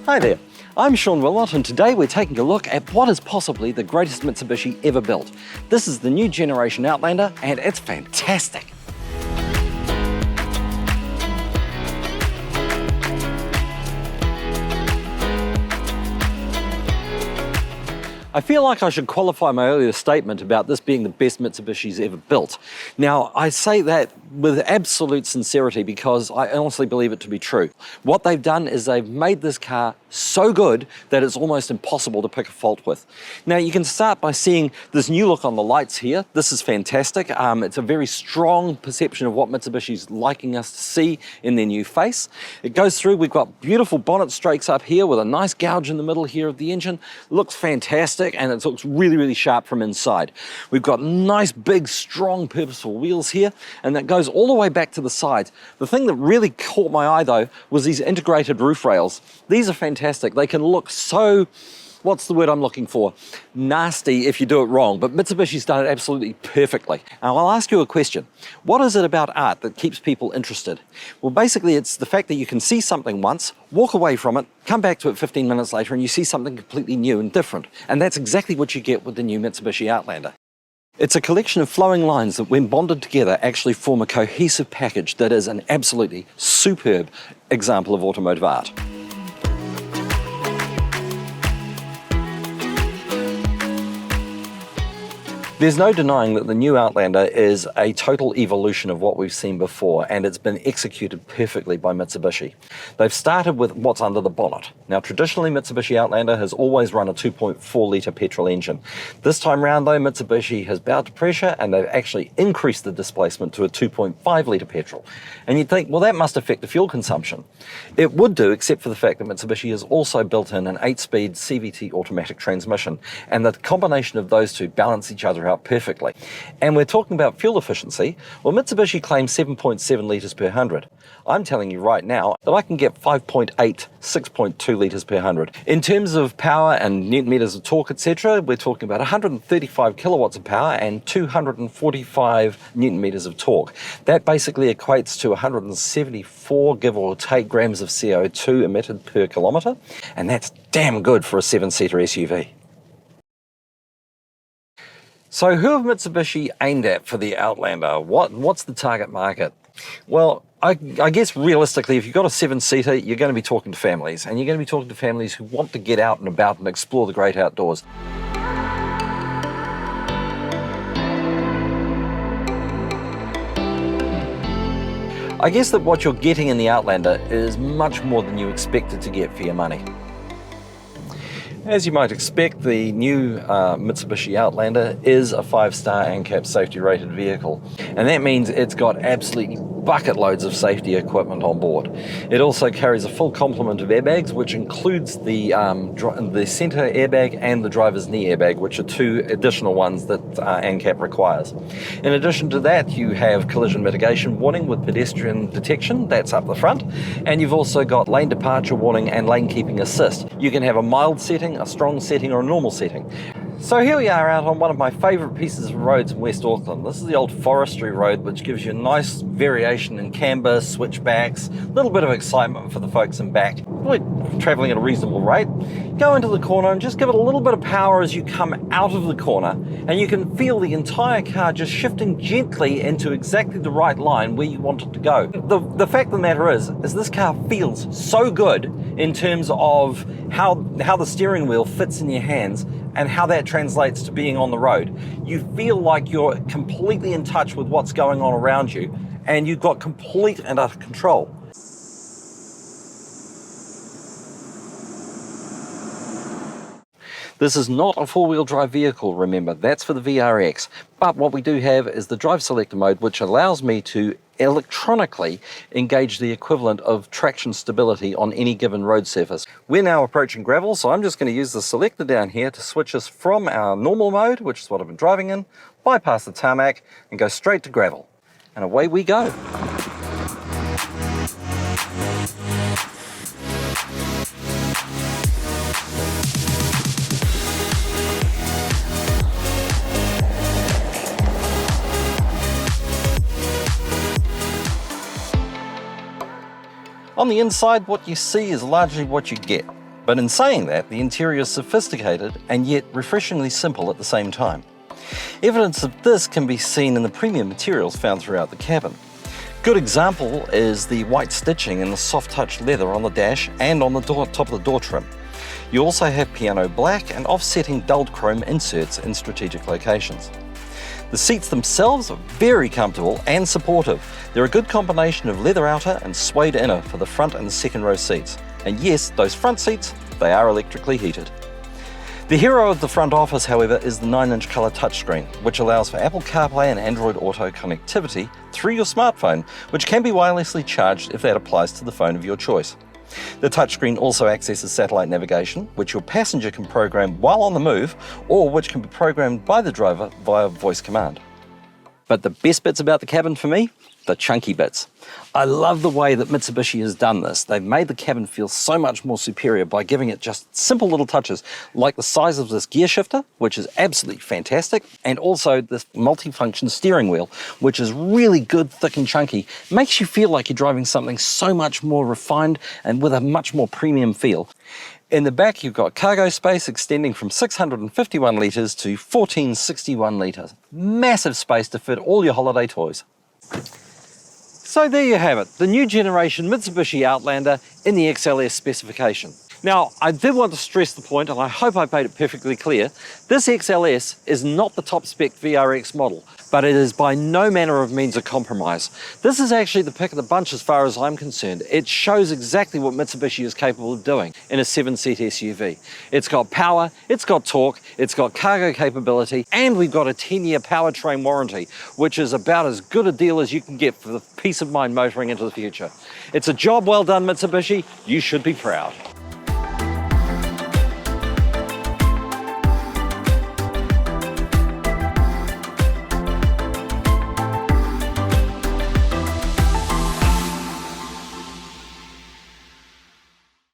Hi there, I'm Sean Willott, and today we're taking a look at what is possibly the greatest Mitsubishi ever built. This is the new generation Outlander, and it's fantastic. I feel like I should qualify my earlier statement about this being the best Mitsubishi's ever built. Now, I say that with absolute sincerity because I honestly believe it to be true. What they've done is they've made this car so good that it's almost impossible to pick a fault with. Now, you can start by seeing this new look on the lights here. This is fantastic. It's a very strong perception of what Mitsubishi's liking us to see in their new face. It goes through, we've got beautiful bonnet strakes up here with a nice gouge in the middle here of the engine. Looks fantastic. And it looks really, really sharp from inside. We've got nice, big, strong, purposeful wheels here, and that goes all the way back to the sides. The thing that really caught my eye, though, was these integrated roof rails. These are fantastic. They can look so, what's the word I'm looking for? Nasty if you do it wrong, but Mitsubishi's done it absolutely perfectly. Now, I'll ask you a question. What is it about art that keeps people interested? Well, basically, it's the fact that you can see something once, walk away from it, come back to it 15 minutes later, and you see something completely new and different. And that's exactly what you get with the new Mitsubishi Outlander. It's a collection of flowing lines that, when bonded together, actually form a cohesive package that is an absolutely superb example of automotive art. There's no denying that the new Outlander is a total evolution of what we've seen before, and it's been executed perfectly by Mitsubishi. They've started with what's under the bonnet. Now, traditionally, Mitsubishi Outlander has always run a 2.4 litre petrol engine. This time round, though, Mitsubishi has bowed to pressure, and they've actually increased the displacement to a 2.5 litre petrol. And you'd think, well, that must affect the fuel consumption. It would do, except for the fact that Mitsubishi has also built in an 8-speed CVT automatic transmission, and the combination of those two balance each other out perfectly. And we're talking about fuel efficiency. Well, Mitsubishi claims 7.7 litres per 100. I'm telling you right now that I can get 5.8, 6.2 litres per 100. In terms of power and newton meters of torque, etc., we're talking about 135 kilowatts of power and 245 newton meters of torque. That basically equates to 174, give or take, grams of CO2 emitted per kilometre, and that's damn good for a 7-seater SUV. So who have Mitsubishi aimed at for the Outlander? What's the target market? Well, I guess realistically, if you've got a 7-seater, you're going to be talking to families, and you're going to be talking to families who want to get out and about and explore the great outdoors. I guess that what you're getting in the Outlander is much more than you expected to get for your money. As you might expect, the new Mitsubishi Outlander is a 5-star ANCAP safety rated vehicle, and that means it's got absolutely bucket loads of safety equipment on board. It also carries a full complement of airbags, which includes the center airbag and the driver's knee airbag, which are two additional ones that ANCAP requires. In addition to that, you have collision mitigation warning with pedestrian detection, that's up the front, and you've also got lane departure warning and lane keeping assist. You can have a mild setting, a strong setting, or a normal setting. So here we are out on one of my favourite pieces of roads in West Auckland. This is the old forestry road, which gives you a nice variation in camber, switchbacks, a little bit of excitement for the folks in back. We're travelling at a reasonable rate. Go into the corner and just give it a little bit of power as you come out of the corner, and you can feel the entire car just shifting gently into exactly the right line where you want it to go. The fact of the matter is this car feels so good in terms of how the steering wheel fits in your hands and how that translates to being on the road. You feel like you're completely in touch with what's going on around you, and you've got complete and utter control. This is not a four-wheel drive vehicle, remember, that's for the VRX. But what we do have is the drive selector mode, which allows me to electronically engage the equivalent of traction stability on any given road surface. We're now approaching gravel, so I'm just going to use the selector down here to switch us from our normal mode, which is what I've been driving in, bypass the tarmac, and go straight to gravel. And away we go. On the inside, what you see is largely what you get. But in saying that, the interior is sophisticated and yet refreshingly simple at the same time. Evidence of this can be seen in the premium materials found throughout the cabin. Good example is the white stitching and the soft touch leather on the dash and on the top of the door trim. You also have piano black and offsetting dulled chrome inserts in strategic locations. The seats themselves are very comfortable and supportive. They're a good combination of leather outer and suede inner for the front and the second row seats. And yes, those front seats, they are electrically heated. The hero of the front office, however, is the 9-inch colour touchscreen, which allows for Apple CarPlay and Android Auto connectivity through your smartphone, which can be wirelessly charged if that applies to the phone of your choice. The touchscreen also accesses satellite navigation, which your passenger can program while on the move, or which can be programmed by the driver via voice command. But the best bits about the cabin for me? The chunky bits. I love the way that Mitsubishi has done this. They've made the cabin feel so much more superior by giving it just simple little touches, like the size of this gear shifter, which is absolutely fantastic, and also this multifunction steering wheel, which is really good, thick and chunky. Makes you feel like you're driving something so much more refined and with a much more premium feel. In the back, you've got cargo space extending from 651 litres to 1461 litres. Massive space to fit all your holiday toys. So there you have it, the new generation Mitsubishi Outlander in the XLS specification. Now, I did want to stress the point, and I hope I made it perfectly clear, this XLS is not the top spec VRX model, but it is by no manner of means a compromise. This is actually the pick of the bunch as far as I'm concerned. It shows exactly what Mitsubishi is capable of doing in a 7-seat SUV. It's got power, it's got torque, it's got cargo capability, and we've got a 10-year Powertrain warranty, which is about as good a deal as you can get for the peace of mind motoring into the future. It's a job well done, Mitsubishi. You should be proud.